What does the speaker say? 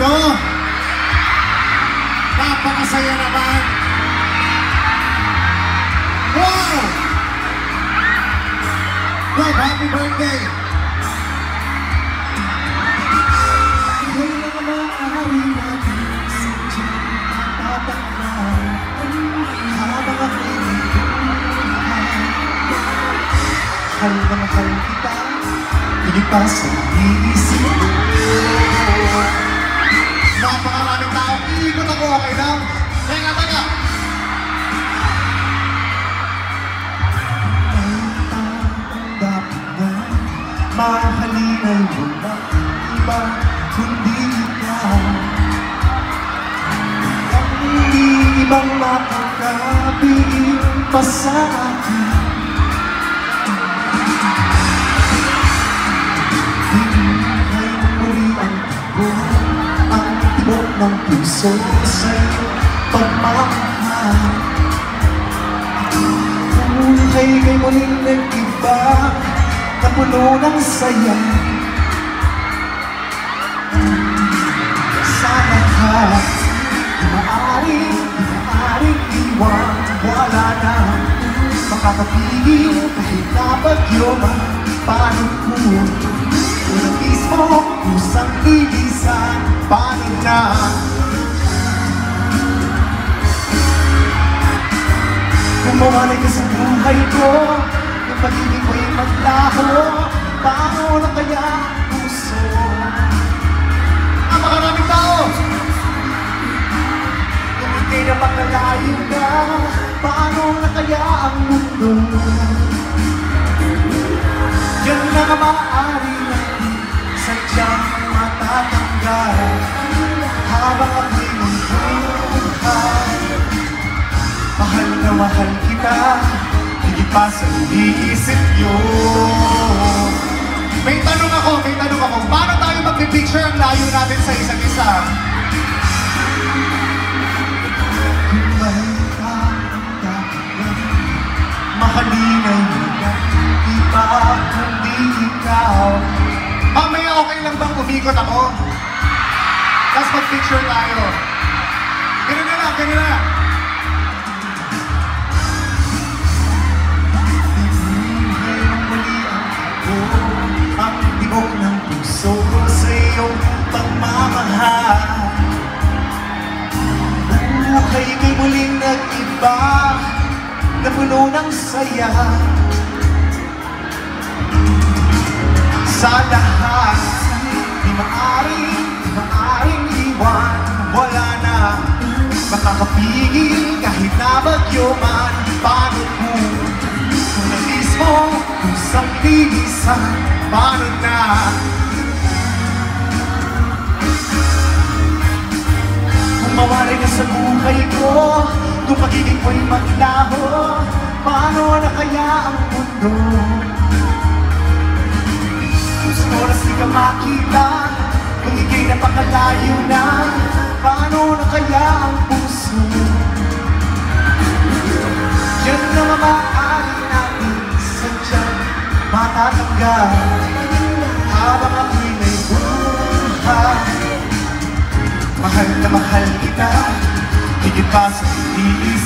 nyo? Napakasaya naman. Wow! Rob, happy birthday! Ngayon na maaari natin sa tiyan tatatanggal habang ako'y mahal na mahal kita, hindi pa sa iisip mo. Napakaraming tao, iikot ako, okay lang? Teka, teka! Mahalin ay walang iba kundi ikaw. Ang ibang makakabigin pa sa akin. Binuhay muli ang tibok, ang tibok ng puso sa iyong pagmamahal. Buhay kay muling nag-iba na puno ng saya. Sa lahat, maaaring iwan, wala na makakapigil kahit na bagyo man. Paano kung una mismo kusang ilisan? Paano na? Kung mawalay ka sa buhay ko, yung pag-ibig ko'y maglaho, paano na kaya ang puso? Napakaraming tao! Kung hindi na makalayo na, paano na kaya ang mundo? Yan na nga maaari natin, sadyang matatanggal habang ako'y magbuhay. Mahal na mahal kita, hindi pa sa iniisip nyo. May tanong ako. Paano tayo magpipicture ang layo natin sa isa't isa? Kung may tatanggalan, mahalin ay walang iba kundi ikaw. Mamaya okay lang bang umikot ako? Tapos mag-picture tayo. Ganun na lang. Ang tibok ng puso sa iyong pagmamahal. Buhay kay muling nag-iba na puno ng saya. Sa lahat, di maaaring iwan, wala na makakapigil kahit na bagyo man. Paano kung na mismo kusang lilisan? Paano na? Kung mawalay ka sa buhay ko, kung pag-ibig ko'y maglaho, paano na kaya ang mundo? Kung sa oras di ka makita, kung ika'y napakalayo na, paano na kaya ang puso? Yan na nga maaari natin sadyang matatanggal habang ako'y may buhay. Mahal na mahal kita, higit pa sa iniisip.